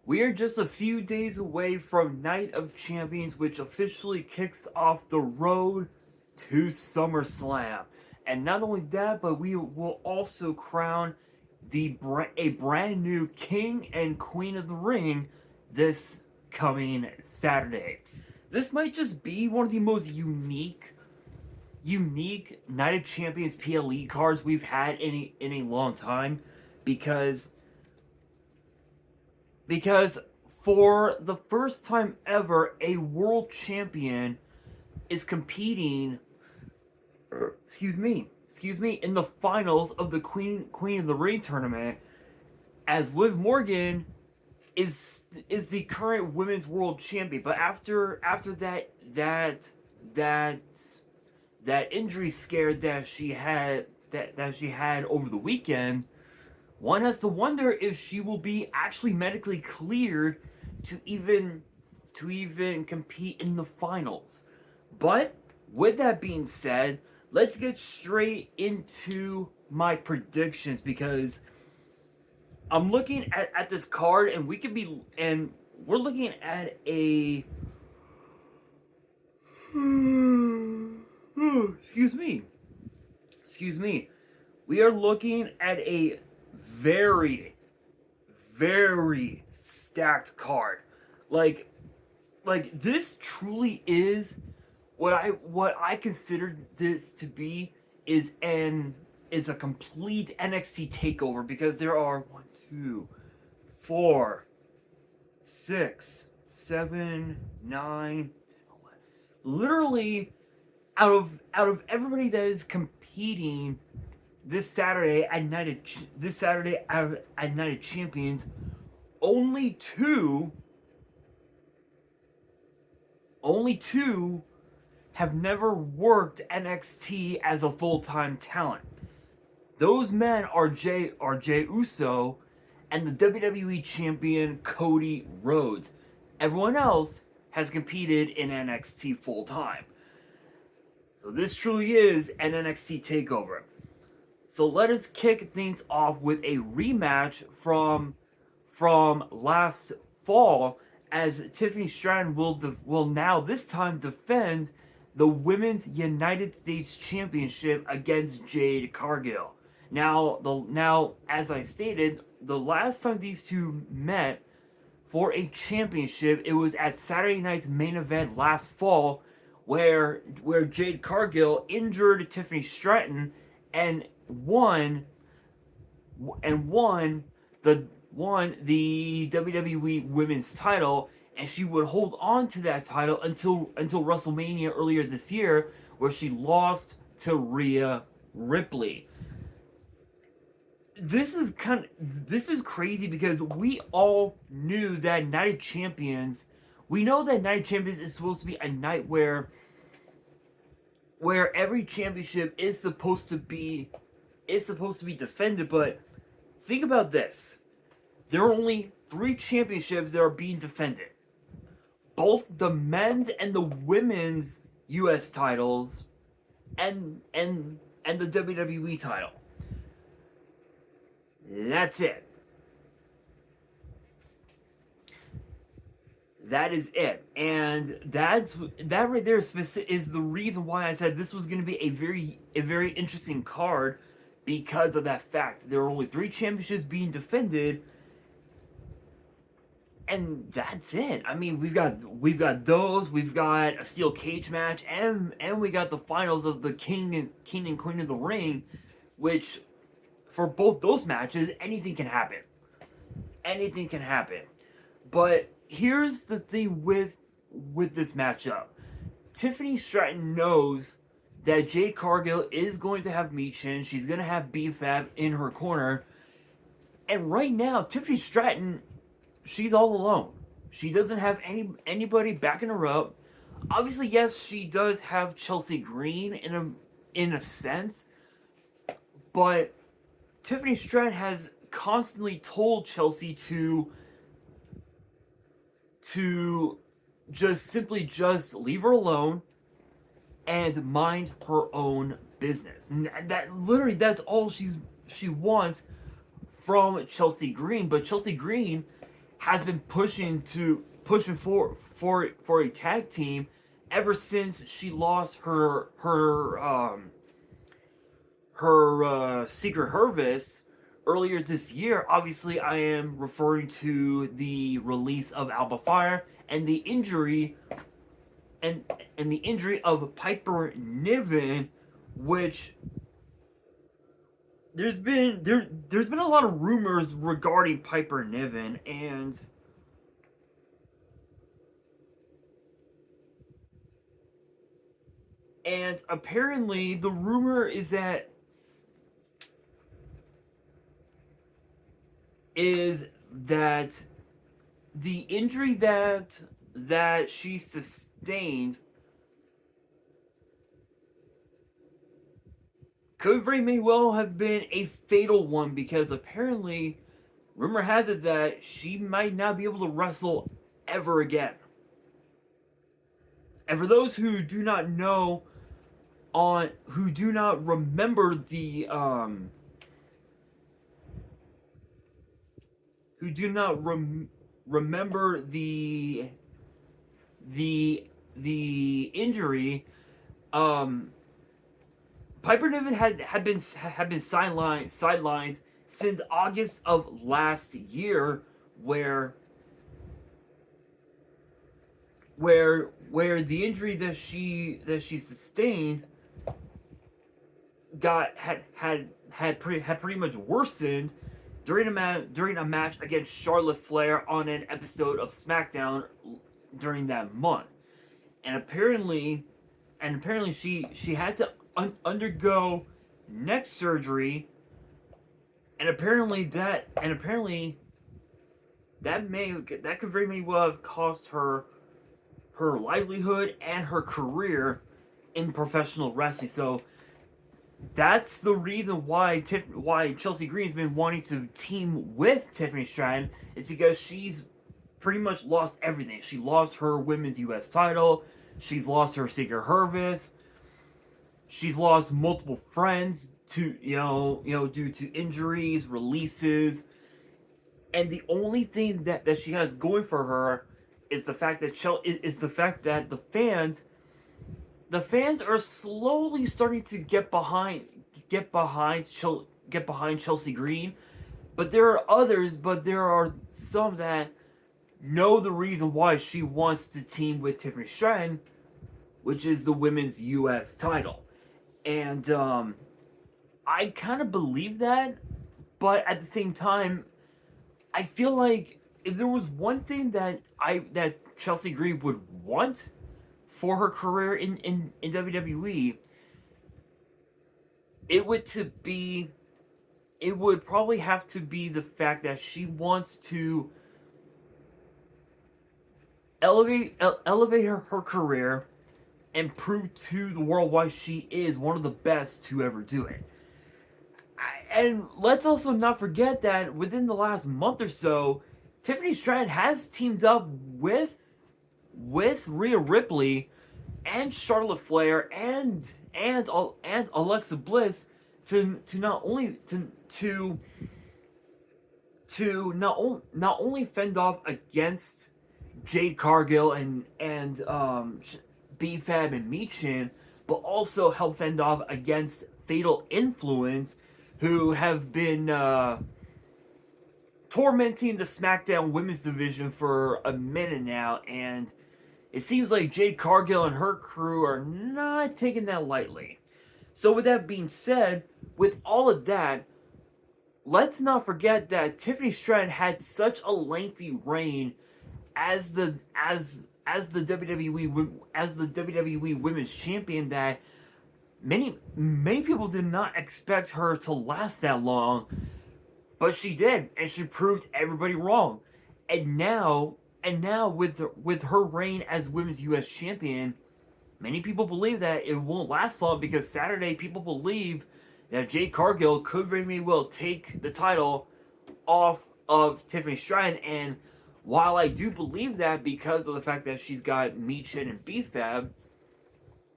We are just a few days away from Night of Champions, which officially kicks off the road to SummerSlam. And not only that, but we will also crown a brand new King and Queen of the Ring this coming Saturday. This might just be one of the most unique Night of Champions PLE cards we've had in a long time because because for the first time ever, a world champion is competing. Excuse me, in the finals of the Queen of the Ring tournament, as Liv Morgan is the current women's world champion. But after that injury scare that she had over the weekend, one has to wonder if she will be actually medically cleared to even compete in the finals. But with that being said, let's get straight into my predictions because I'm looking at this card and we're looking at a excuse me. We are looking at a very, very stacked card. Like this truly is what I consider this to be is a complete NXT takeover because there are 1, 2, 4, 6, 7, 9, literally out of everybody that is competing this Saturday at Night of Champions, only two have never worked NXT as a full-time talent. Those men are Jay Uso and the WWE champion Cody Rhodes. Everyone else has competed in NXT full-time. So this truly is an NXT takeover. So let us kick things off with a rematch from last fall, as Tiffany Stratton will now this time defend the Women's United States Championship against Jade Cargill. Now, as I stated, the last time these two met for a championship, it was at Saturday Night's Main Event last fall, where Jade Cargill injured Tiffany Stratton and won the WWE Women's title, and she would hold on to that title until WrestleMania earlier this year, where she lost to Rhea Ripley. This is crazy because we all knew that Night of Champions. We know that Night of Champions is supposed to be a night where every championship is supposed to be defended, but think about this. There are only 3 championships that are being defended. Both the men's and the women's US titles and the WWE title. That's it. That is it. And that right there is the reason why I said this was going to be a very interesting card, because of that fact. There are only 3 championships being defended, and that's it. I mean, we've got those. We've got a steel cage match, and we got the finals of the King and Queen of the Ring, which for both those matches, anything can happen. Anything can happen. But here's the thing with this matchup. Tiffany Stratton knows that Jade Cargill is going to have Michin. She's going to have BFAB in her corner. And right now, Tiffany Stratton, she's all alone. She doesn't have anybody backing her up. Obviously, yes, she does have Chelsea Green in a sense. But Tiffany Stratton has constantly told Chelsea to just leave her alone and mind her own business. And that's all she wants from Chelsea Green. But Chelsea Green has been pushing for a tag team ever since she lost her Secret Harvest earlier this year. Obviously, I am referring to the release of Alba Fire and the injury and the injury of Piper Niven, which there's been a lot of rumors regarding Piper Niven, and apparently the rumor is that the injury that she sustained could very well have been a fatal one, because apparently rumor has it that she might not be able to wrestle ever again. And for those who do not know, who do not remember remember the injury, Piper Niven had been sidelined since August of last year, where the injury that she sustained had pretty much worsened during a match against Charlotte Flair on an episode of SmackDown during that month. And apparently she had to undergo neck surgery, and apparently that could very well have cost her livelihood and her career in professional wrestling. So that's the reason why Chelsea Green's been wanting to team with Tiffany Stratton, is because she's pretty much lost everything. She lost her women's U.S. title. She's lost her Secret Harvest. She's lost multiple friends to due to injuries, releases, and the only thing that she has going for her is the fact that the fans are slowly starting to get behind Chelsea Green, but there are some that know the reason why she wants to team with Tiffany Stratton, which is the women's U.S. title. And I kind of believe that, but at the same time, I feel like if there was one thing that Chelsea Green would want for her career in WWE, it would probably have to be the fact that she wants to elevate her career and prove to the world why she is one of the best to ever do it. And let's also not forget that within the last month or so, Tiffany Stratton has teamed up with Rhea Ripley and Charlotte Flair and Alexa Bliss to not only fend off against Jade Cargill and B-Fab and Michin, but also help fend off against Fatal Influence, who have been tormenting the SmackDown Women's Division for a minute now, and it seems like Jade Cargill and her crew are not taking that lightly. So with that being said, with all of that, let's not forget that Tiffany Stratton had such a lengthy reign as the WWE Women's Champion that many people did not expect her to last that long, but she did, and she proved everybody wrong. And now with her reign as Women's U.S. Champion, many people believe that it won't last long, because Saturday people believe that Jade Cargill could very well take the title off of Tiffany Stratton. And while I do believe that because of the fact that she's got Michin and B-Fab,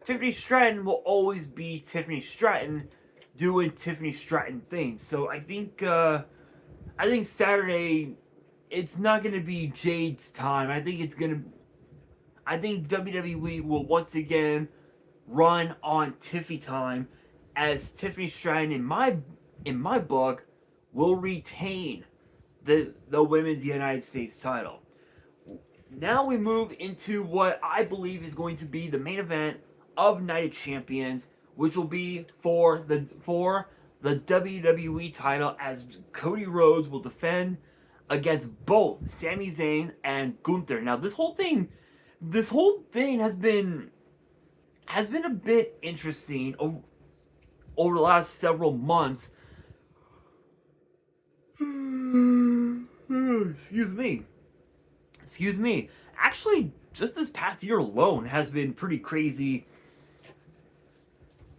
Tiffany Stratton will always be Tiffany Stratton doing Tiffany Stratton things. So I think Saturday it's not gonna be Jade's time. I think WWE will once again run on Tiffy time, as Tiffany Stratton, in my book, will retain the women's United States title. Now we move into what I believe is going to be the main event of Night of Champions, which will be for the WWE title, as Cody Rhodes will defend against both Sami Zayn and Gunther. Now this whole thing has been a bit interesting over the last several months. Excuse me. Actually, just this past year alone has been pretty crazy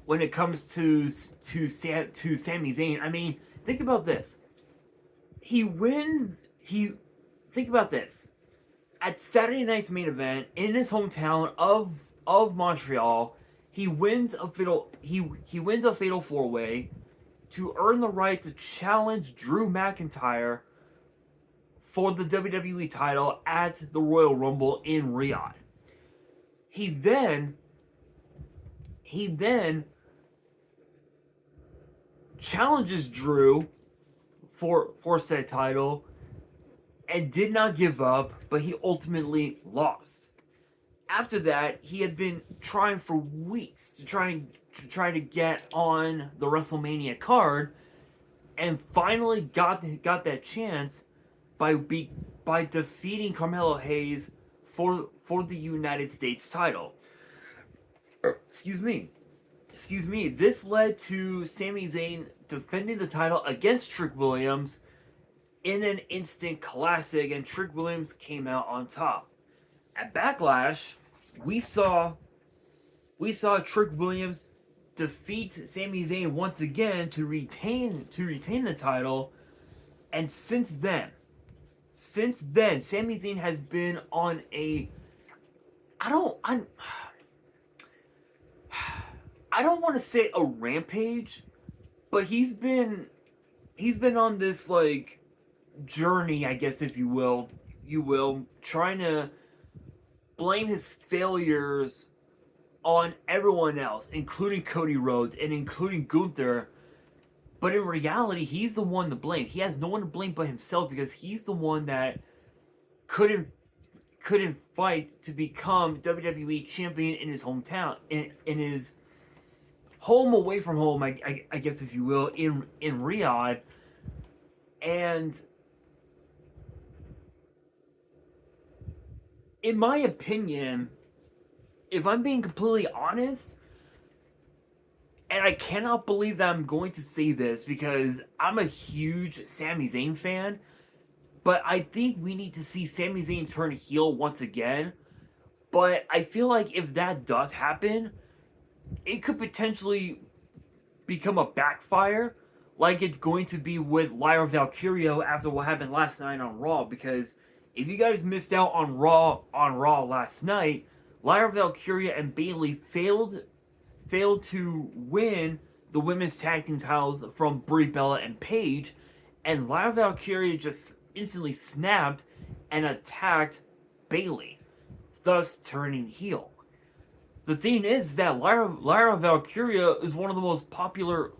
when it comes to Sami Zayn. I mean, think about this. He wins. Think about this. At Saturday night's main event in his hometown of Montreal, he wins a fatal four-way to earn the right to challenge Drew McIntyre for the WWE title at the Royal Rumble in Riyadh. He then challenges Drew for said title and did not give up, but he ultimately lost. After that, he had been trying for weeks to try to get on the WrestleMania card, and finally got that chance by defeating Carmelo Hayes for the United States title. Excuse me. This led to Sami Zayn defending the title against Trick Williams in an instant classic, and Trick Williams came out on top. At Backlash, we saw Trick Williams defeat Sami Zayn once again to retain the title, and since then, Sami Zayn has been on a I don't want to say a rampage, but he's been on this like journey, I guess, if you will, trying to blame his failures on everyone else, including Cody Rhodes and including Gunther. But in reality, he's the one to blame. He has no one to blame but himself, because he's the one that couldn't fight to become WWE champion in his hometown, in his home away from home, I guess, if you will, in Riyadh. And in my opinion, if I'm being completely honest, and I cannot believe that I'm going to say this because I'm a huge Sami Zayn fan, but I think we need to see Sami Zayn turn heel once again. But I feel like if that does happen, it could potentially become a backfire, like it's going to be with Lyra Valkyria after what happened last night on Raw. Because if you guys missed out on Raw last night, Lyra Valkyria and Bayley failed to win the women's tag team titles from Brie Bella and Paige, and Lyra Valkyria just instantly snapped and attacked Bayley, thus turning heel. The thing is that Lyra Valkyria is one of the most popular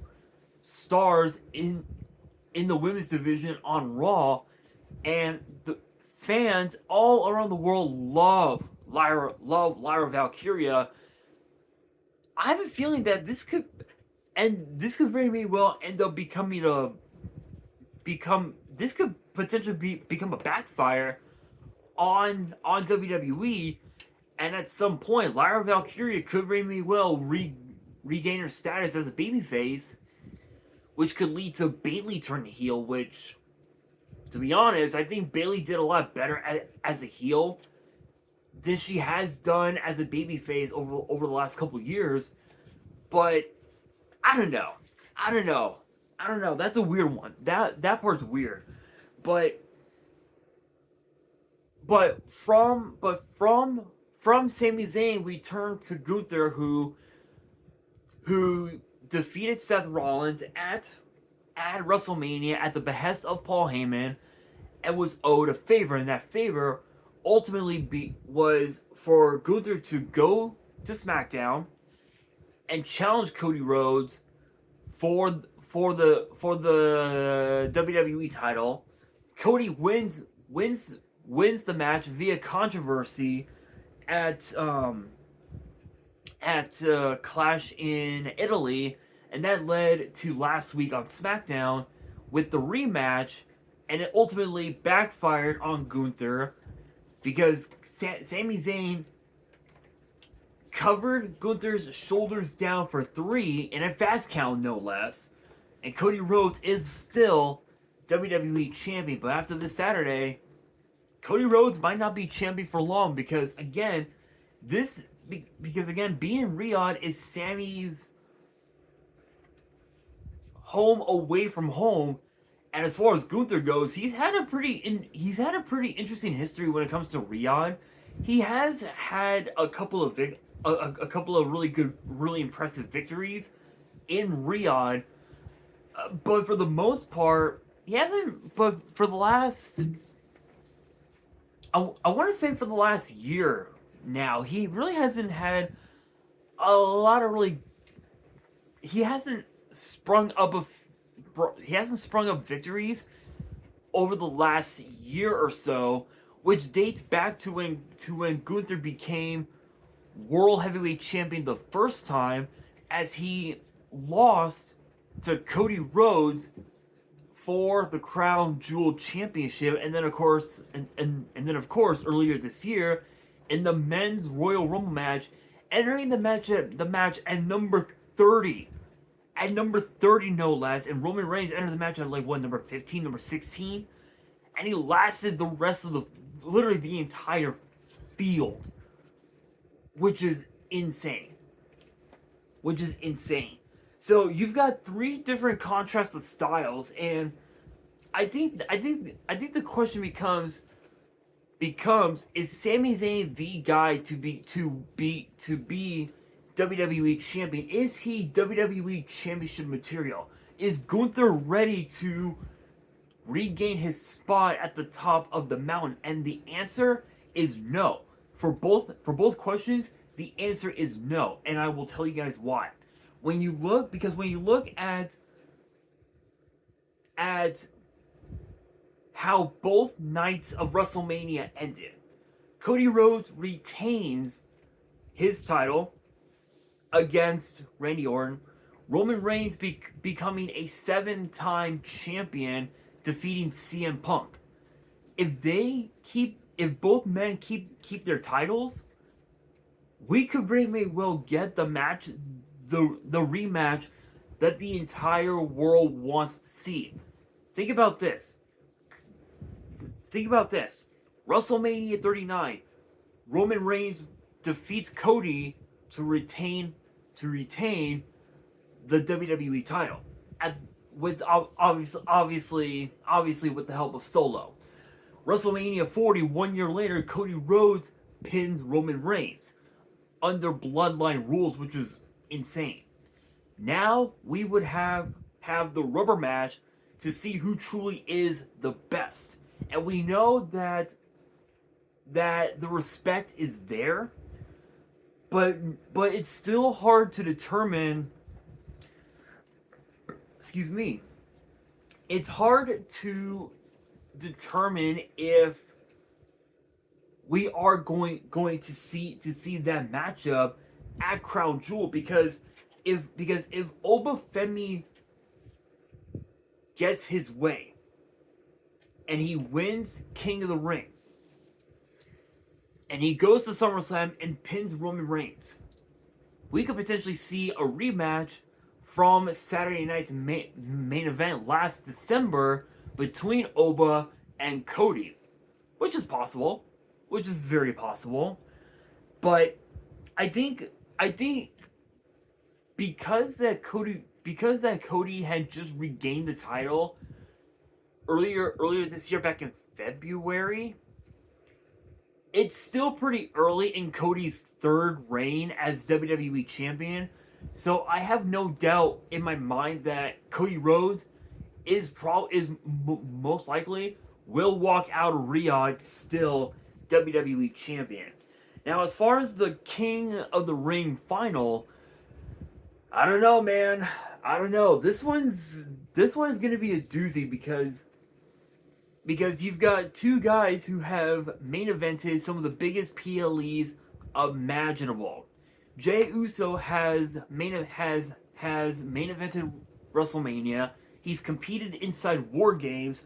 stars in the women's division on Raw, and the fans all around the world love Lyra Valkyria. I have a feeling that this could very well end up this could potentially become a backfire on WWE, and at some point, Lyra Valkyria could very well regain her status as a babyface, which could lead to Bayley turning heel. Which, to be honest, I think Bayley did a lot better as a heel than she has done as a babyface over the last couple years. But I don't know. That's a weird one. That part's weird. But from Sami Zayn, we turn to Gunther, who defeated Seth Rollins at WrestleMania at the behest of Paul Heyman, and was owed a favor, and that favor ultimately was for Gunther to go to SmackDown and challenge Cody Rhodes for the WWE title. Cody wins the match via controversy at Clash in Italy, and that led to last week on SmackDown with the rematch, and it ultimately backfired on Gunther because Sami Zayn covered Gunther's shoulders down for 3 in a fast count, no less, and Cody Rhodes is still WWE champion. But after this Saturday, Cody Rhodes might not be champion for long because again, being in Riyadh is Sammy's home away from home, and as far as Gunther goes, he's had a pretty interesting history when it comes to Riyadh. He has had a couple of really good, really impressive victories in Riyadh, but for the most part, he hasn't. But for the last, I want to say for the last year now, he really hasn't had a lot of really. He hasn't sprung up victories over the last year or so, which dates back to when Gunther became World Heavyweight Champion the first time, as he lost to Cody Rhodes for the Crown Jewel Championship, and then of course earlier this year in the men's Royal Rumble match, entering the match at number 30. At number 30, no less, and Roman Reigns entered the match at number 15, number 16, and he lasted the rest of literally the entire field, which is insane. So you've got 3 different contrasted styles, and I think the question becomes is Sami Zayn the guy to be WWE champion? Is he WWE championship material? Is Gunther ready to regain his spot at the top of the mountain? And the answer is no. For both questions, the answer is no, and I will tell you guys why. When you look at how both nights of WrestleMania ended, Cody Rhodes retains his title against Randy Orton. Roman Reigns becoming a 7-time champion, defeating CM Punk. If both men keep their titles, we could very well get the match, the rematch that the entire world wants to see. Think about this. WrestleMania 39, Roman Reigns defeats Cody to retain the WWE title, with obviously with the help of Solo. WrestleMania 40, 1 year later, Cody Rhodes pins Roman Reigns under Bloodline rules, which was insane. Now we would have the rubber match to see who truly is the best, and we know that the respect is there. But it's still hard to determine. Excuse me. It's hard to determine if we are going to see that matchup at Crown Jewel, because if Obafemi gets his way and he wins King of the Ring, and he goes to SummerSlam and pins Roman Reigns, we could potentially see a rematch from Saturday night's main event last December between Oba and Cody, which is possible, which is very possible. But I think because that Cody had just regained the title earlier this year, back in February, it's still pretty early in Cody's 3rd reign as WWE champion. So I have no doubt in my mind that Cody Rhodes is most likely will walk out of Riyadh still WWE champion. Now, as far as the King of the Ring final, I don't know, man. I don't know. This one's gonna be a doozy because you've got two guys who have main evented some of the biggest PLEs imaginable. Jey Uso has main evented WrestleMania. He's competed inside War Games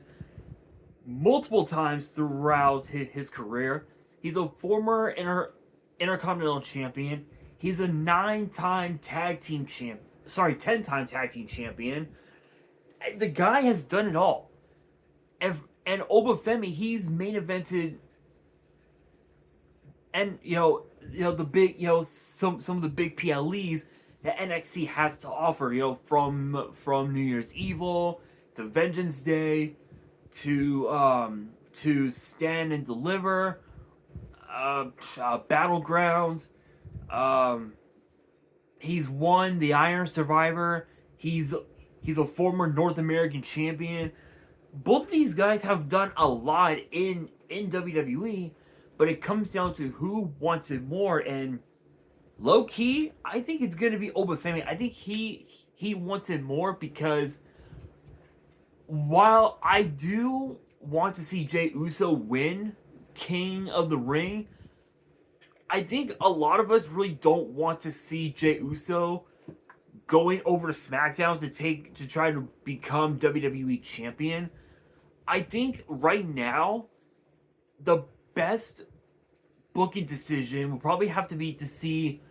multiple times throughout his career. He's a former Intercontinental Champion. He's a 10-time tag team champion. And the guy has done it all. And Obafemi, he's main evented, and the big some of the big PLEs that NXT has to offer. From New Year's Evil to Vengeance Day to Stand and Deliver, Battlegrounds. He's won the Iron Survivor. He's a former North American champion. Both of these guys have done a lot in WWE, but it comes down to who wants it more. And low key, I think it's gonna be Obafemi. I think he wants it more because while I do want to see Jey Uso win King of the Ring, I think a lot of us really don't want to see Jey Uso going over to SmackDown to try to become WWE champion. I think right now the best booking decision will probably have to be to see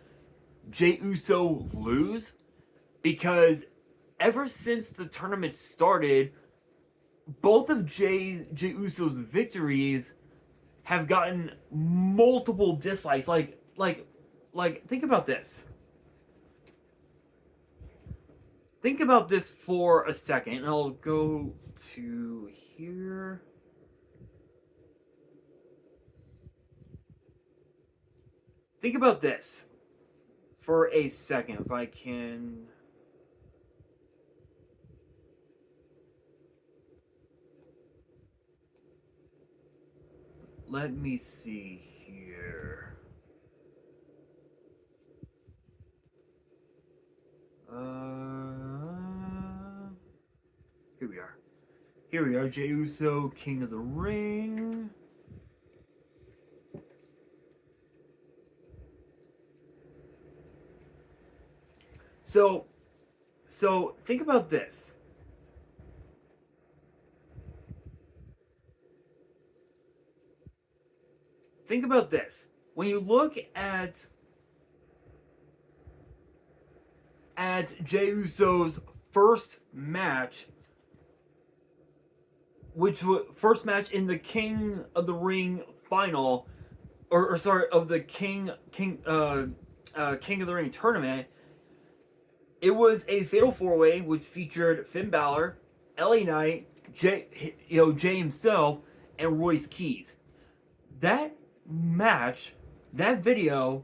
Jey Uso lose, because ever since the tournament started, both of Jey Uso's victories have gotten multiple dislikes. Like think about this. Think about this for a second. I'll go to here. Think about this for a second, if I can. Let me see here. Here we are. Here we are, Jey Uso, King of the Ring. So think about this. Think about this. When you look at Jey Uso's first match, which was first match in the King of the Ring final, or sorry, of the King of the Ring tournament, it was a fatal four-way which featured Finn Balor, LA Knight, Jey himself, and Royce Keys. That match, that video,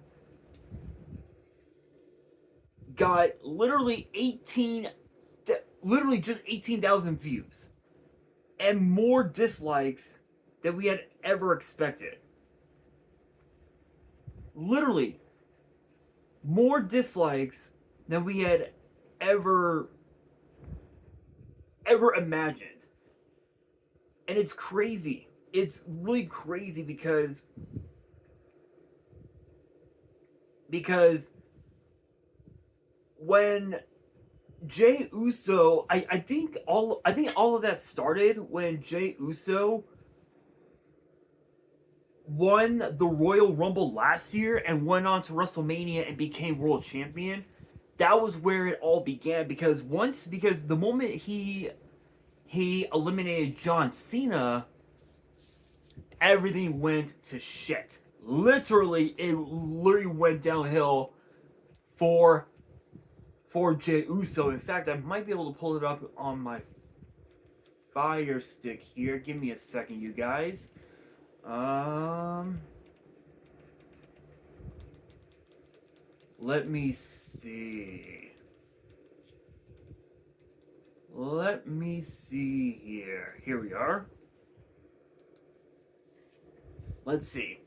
got literally just 18,000 views and more dislikes than we had ever expected. Literally more dislikes than we had ever imagined. And it's crazy. It's really crazy because when Jey Uso, I think all of that started when Jey Uso won the Royal Rumble last year and went on to WrestleMania and became world champion. That was where it all began, because the moment he eliminated John Cena, everything went to shit. It literally went downhill for Jey Uso. In fact, I might be able to pull it up on my Fire Stick here. Give me a second, you guys. Let me see. Let me see here. Here we are. Let's see.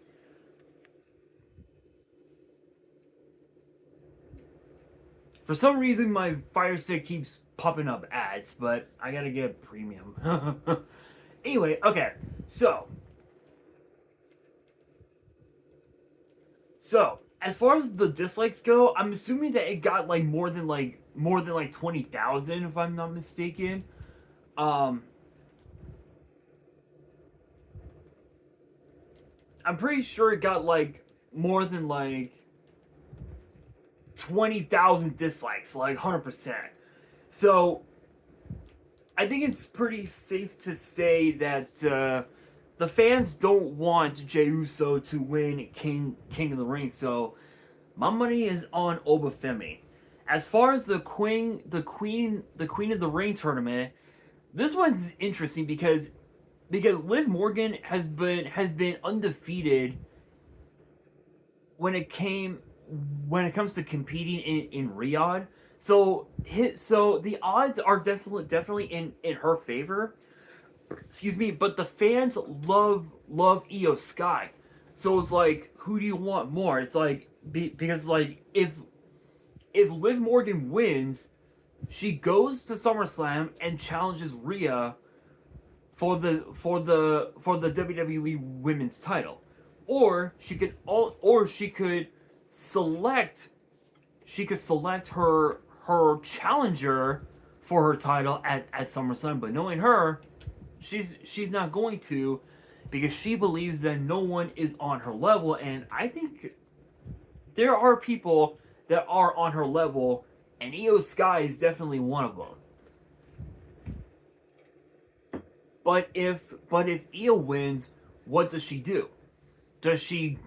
For some reason, my Fire Stick keeps popping up ads, but I gotta get premium. Anyway, okay. So as far as the dislikes go, I'm assuming that it got like more than like 20,000, if I'm not mistaken. Um, I'm pretty sure it got like more than like 20,000 dislikes, like 100%. So I think it's pretty safe to say that the fans don't want Jey Uso to win King of the Ring. So my money is on Obafemi. As far as the Queen of the Ring tournament, this one's interesting because Liv Morgan has been undefeated when it comes to competing in Riyadh. So the odds are definitely in her favor. Excuse me, but the fans love Io Sky. So it's like, who do you want more? It's like because like if Liv Morgan wins, she goes to SummerSlam and challenges Rhea for the WWE Women's Title, or select she could select her challenger for her title at SummerSlam. But knowing her, she's not going to, because she believes that no one is on her level, and I think there are people that are on her level, and Io Sky is definitely one of them. But if Io wins, what does she do? Does she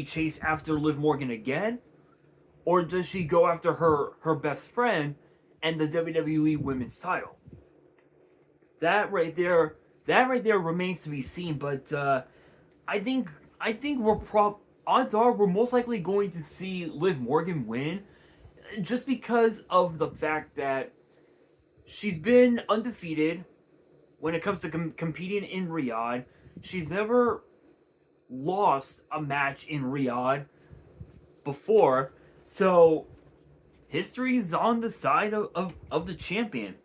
chase after Liv Morgan again? Or does she go after her best friend and the WWE Women's Title? That right there, remains to be seen. But I think odds are we're most likely going to see Liv Morgan win, just because of the fact that she's been undefeated when it comes to competing in Riyadh. She's never lost a match in Riyadh before, so history is on the side of the champion.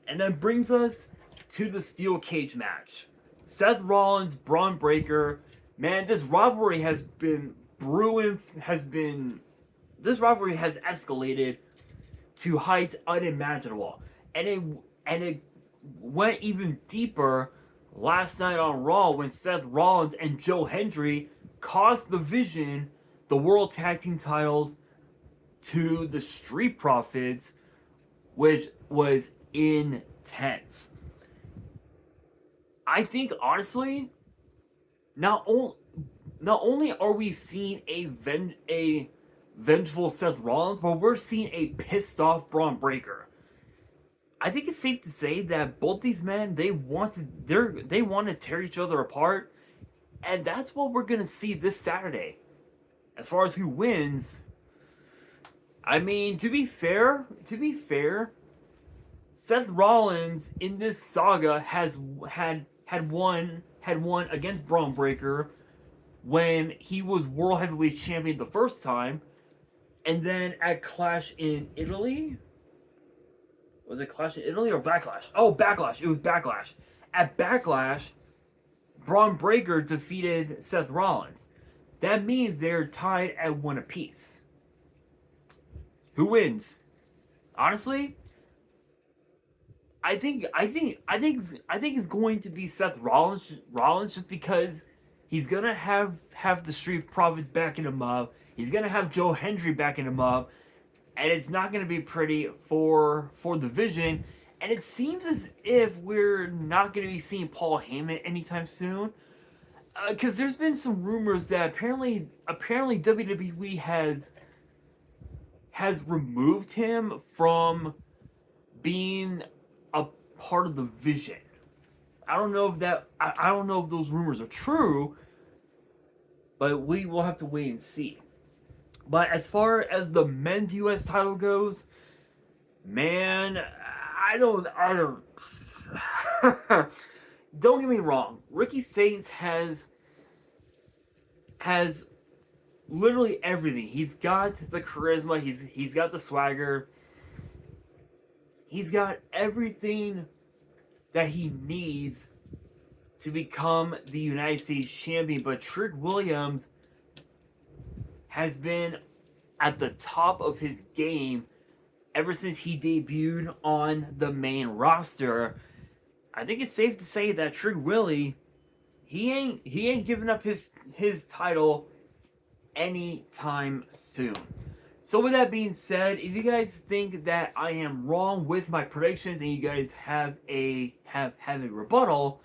And that brings us to the steel cage match. Seth Rollins, Braun Breaker. Man, this rivalry has been brewing, this rivalry has escalated to heights unimaginable. And it went even deeper last night on Raw when Seth Rollins and Joe Hendry cost the Vision the World Tag Team titles to the Street Profits, which was intense. I think honestly, not only are we seeing a vengeful Seth Rollins, but we're seeing a pissed off Braun Breaker. I think it's safe to say that both these men, they want to tear each other apart, and that's what we're gonna see this Saturday. As far as who wins, I mean, to be fair, Seth Rollins in this saga has had won against Braun Breaker when he was World Heavyweight Champion the first time, and then at Clash in Italy. Was it Clash in Italy or Backlash? Oh, Backlash. It was Backlash. At Backlash, Braun Breaker defeated Seth Rollins. That means they're tied at one apiece. Who wins? Honestly, I think it's going to be Seth Rollins, just because he's gonna have the Street Profits backing him up. He's gonna have Joe Hendry backing him up, and it's not gonna be pretty for the Vision. And it seems as if we're not gonna be seeing Paul Heyman anytime soon, because there's been some rumors that apparently WWE has removed him from being a part of the Vision. I don't know if those rumors are true, but we will have to wait and see. But as far as the men's US title goes, man, I don't don't get me wrong. Ricky Saints has has literally everything. He's got the charisma, he's got the swagger. He's got everything that he needs to become the United States champion. But Trick Williams has been at the top of his game ever since he debuted on the main roster. I think it's safe to say that Trick Willie, he ain't giving up his title anytime soon. So with that being said, if you guys think that I am wrong with my predictions and you guys have a rebuttal,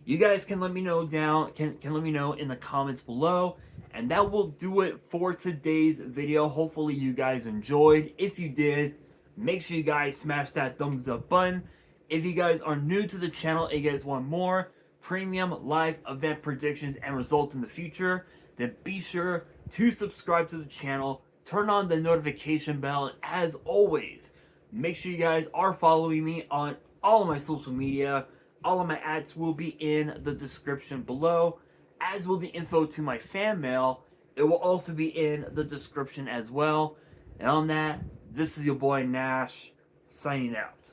you guys can let me know can let me know in the comments below, and that will do it for today's video. Hopefully you guys enjoyed. If you did, make sure you guys smash that thumbs up button. If you guys are new to the channel and you guys want more premium live event predictions and results in the future, then be sure to subscribe to the channel, turn on the notification bell, and as always, make sure you guys are following me on all of my social media. All of my ads will be in the description below, as will the info to my fan mail. It will also be in the description as well. And on that, this is your boy Nash, signing out.